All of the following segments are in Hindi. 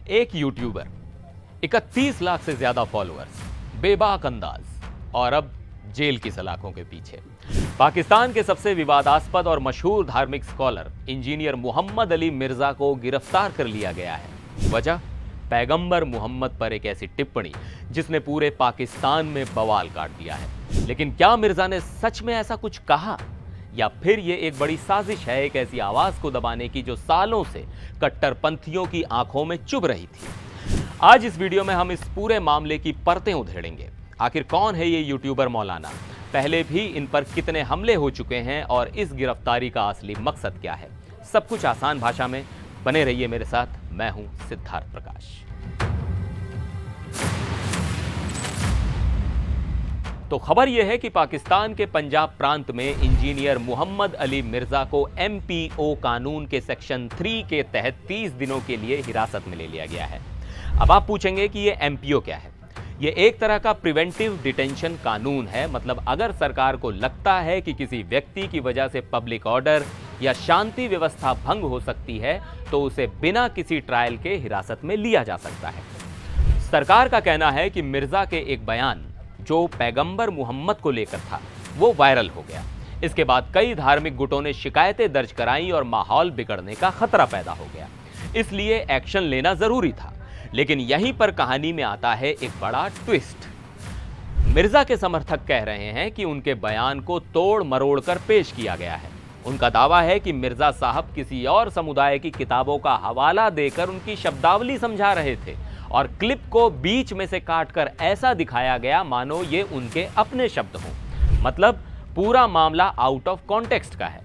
एक यूट्यूबर, 31 लाख से ज्यादा फॉलोअर्स, बेबाक अंदाज और अब जेल की सलाखों के पीछे। पाकिस्तान के सबसे विवादास्पद और मशहूर धार्मिक स्कॉलर इंजीनियर मोहम्मद अली मिर्जा को गिरफ्तार कर लिया गया है। वजह, पैगंबर मोहम्मद पर एक ऐसी टिप्पणी जिसने पूरे पाकिस्तान में बवाल काट दिया है। लेकिन क्या मिर्जा ने सच में ऐसा कुछ कहा, या फिर ये एक बड़ी साजिश है एक ऐसी आवाज को दबाने की जो सालों से कट्टरपंथियों की आंखों में चुभ रही थी। आज इस वीडियो में हम इस पूरे मामले की परतें उधेड़ेंगे। आखिर कौन है ये यूट्यूबर मौलाना, पहले भी इन पर कितने हमले हो चुके हैं और इस गिरफ्तारी का असली मकसद क्या है, सब कुछ आसान भाषा में। बने रहिए मेरे साथ, मैं हूं सिद्धार्थ प्रकाश। तो खबर यह है कि पाकिस्तान के पंजाब प्रांत में इंजीनियर मोहम्मद अली मिर्जा को MPO कानून के सेक्शन 3 के तहत 30 दिनों के लिए हिरासत में ले लिया गया है। अब आप पूछेंगे कि ये MPO क्या है। ये एक तरह का प्रिवेंटिव डिटेंशन कानून है। मतलब अगर सरकार को लगता है कि किसी व्यक्ति की वजह से पब्लिक ऑर्डर या शांति व्यवस्था भंग हो सकती है तो उसे बिना किसी ट्रायल के हिरासत में लिया जा सकता है। सरकार का कहना है कि मिर्जा के एक बयान जो पैगंबर मोहम्मद को लेकर था वो वायरल हो गया। इसके बाद कई धार्मिक गुटों ने शिकायतें दर्ज कराई और माहौल बिगड़ने का खतरा पैदा हो गया। इसलिए एक्शन लेना जरूरी था। लेकिन यहीं पर कहानी में आता है एक बड़ा ट्विस्ट। मिर्जा के समर्थक कह रहे हैं कि उनके बयान को तोड़ मरोड़ कर पेश किया गया है। उनका दावा है कि मिर्जा साहब किसी और समुदाय की किताबों का हवाला देकर उनकी शब्दावली समझा रहे थे और क्लिप को बीच में से काटकर ऐसा दिखाया गया मानो ये उनके अपने शब्द हों। मतलब पूरा मामला आउट ऑफ कॉन्टेक्स्ट का है।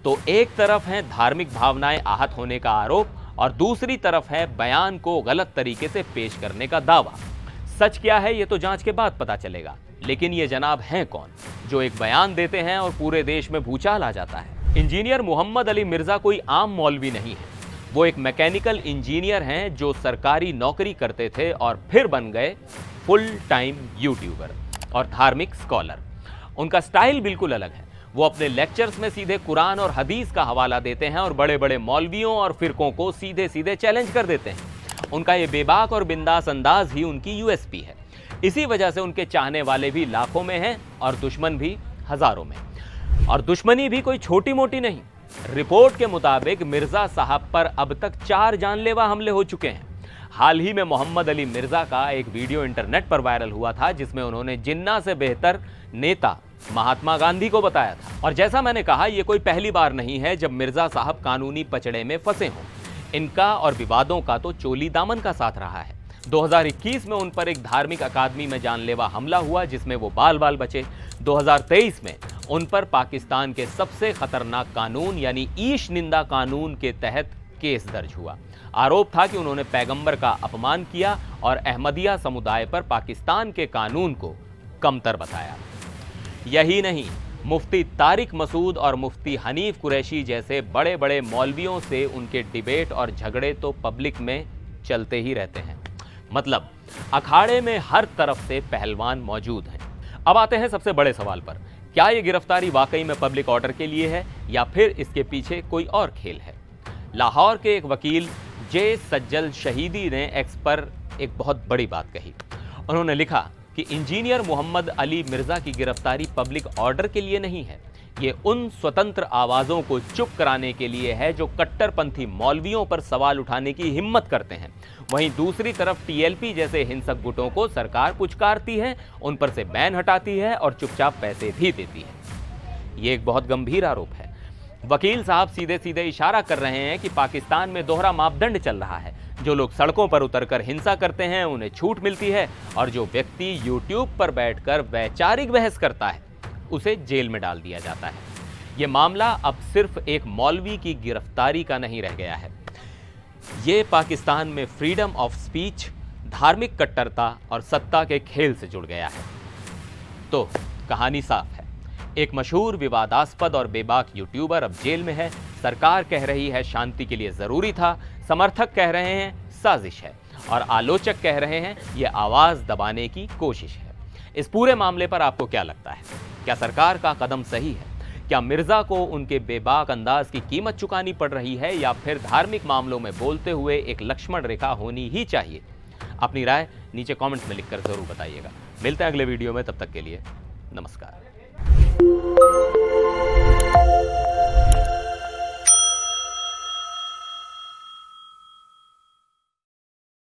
तो एक तरफ है धार्मिक भावनाएं आहत होने का आरोप और दूसरी तरफ है बयान को गलत तरीके से पेश करने का दावा। सच क्या है ये तो जांच के बाद पता चलेगा। लेकिन ये जनाब हैं कौन जो एक बयान देते हैं और पूरे देश में भूचाल आ जाता है। इंजीनियर मोहम्मद अली मिर्जा कोई आम मौलवी नहीं है। वो एक मैकेनिकल इंजीनियर हैं जो सरकारी नौकरी करते थे और फिर बन गए फुल टाइम यूट्यूबर और धार्मिक स्कॉलर। उनका स्टाइल बिल्कुल अलग है। वो अपने लेक्चर्स में सीधे कुरान और हदीस का हवाला देते हैं और बड़े बड़े मौलवियों और फिरकों को सीधे सीधे चैलेंज कर देते हैं। उनका ये बेबाक और बिंदास अंदाज ही उनकी USP है। इसी वजह से उनके चाहने वाले भी लाखों में हैं और दुश्मन भी हजारों में। और दुश्मनी भी कोई छोटी मोटी नहीं। रिपोर्ट के मुताबिक मिर्जा साहब पर अब तक 4 जानलेवा हमले हो चुके हैं। हाल ही में मोहम्मद अली मिर्जा का एक वीडियो इंटरनेट पर वायरल हुआ था जिसमें उन्होंने जिन्ना से बेहतर नेता महात्मा गांधी को बताया था। और जैसा मैंने कहा, यह कोई पहली बार नहीं है जब मिर्जा साहब कानूनी पचड़े में फंसे हों। इनका और विवादों का तो चोली दामन का साथ रहा है। 2021 में उन पर एक धार्मिक अकादमी में जानलेवा हमला हुआ जिसमें वो बाल बाल बचे। 2023 में उन पर पाकिस्तान के सबसे खतरनाक कानून यानी ईश निंदा कानून के तहत केस दर्ज हुआ। आरोप था कि उन्होंने पैगंबर का अपमान किया और अहमदिया समुदाय पर पाकिस्तान के कानून को कमतर बताया। यही नहीं, मुफ्ती तारिक मसूद और मुफ्ती हनीफ कुरैशी जैसे बड़े बड़े मौलवियों से उनके डिबेट और झगड़े तो पब्लिक में चलते ही रहते हैं। मतलब अखाड़े में हर तरफ से पहलवान मौजूद हैं। अब आते हैं सबसे बड़े सवाल पर, क्या ये गिरफ्तारी वाकई में पब्लिक ऑर्डर के लिए है या फिर इसके पीछे कोई और खेल है। लाहौर के एक वकील जे सज्जल शहीदी ने एक्स पर एक बहुत बड़ी बात कही। उन्होंने लिखा कि इंजीनियर मोहम्मद अली मिर्जा की गिरफ्तारी पब्लिक ऑर्डर के लिए नहीं है, ये उन स्वतंत्र आवाज़ों को चुप कराने के लिए है जो कट्टरपंथी मौलवियों पर सवाल उठाने की हिम्मत करते हैं। वहीं दूसरी तरफ TLP जैसे हिंसक गुटों को सरकार पुचकारती है, उन पर से बैन हटाती है और चुपचाप पैसे भी देती है। ये एक बहुत गंभीर आरोप है। वकील साहब सीधे सीधे इशारा कर रहे हैं कि पाकिस्तान में दोहरा मापदंड चल रहा है। जो लोग सड़कों पर उतरकर हिंसा करते हैं उन्हें छूट मिलती है और जो व्यक्ति YouTube पर बैठकर वैचारिक बहस करता है उसे जेल में डाल दिया जाता है। यह मामला अब सिर्फ एक मौलवी की गिरफ्तारी का नहीं रह गया है। ये पाकिस्तान में फ्रीडम ऑफ स्पीच, धार्मिक कट्टरता और सत्ता के खेल से जुड़ गया है। तो कहानी साफ है। एक मशहूर विवादास्पद और बेबाक यूट्यूबर अब जेल में है। सरकार कह रही है शांति के लिए जरूरी था, समर्थक कह रहे हैं साजिश है और आलोचक कह रहे हैं यह आवाज दबाने की कोशिश है। इस पूरे मामले पर आपको क्या लगता है? क्या सरकार का कदम सही है? क्या मिर्जा को उनके बेबाक अंदाज की कीमत चुकानी पड़ रही है या फिर धार्मिक मामलों में बोलते हुए एक लक्ष्मण रेखा होनी ही चाहिए? अपनी राय नीचे कमेंट्स में लिखकर जरूर बताइएगा। मिलते हैं अगले वीडियो में, तब तक के लिए नमस्कार।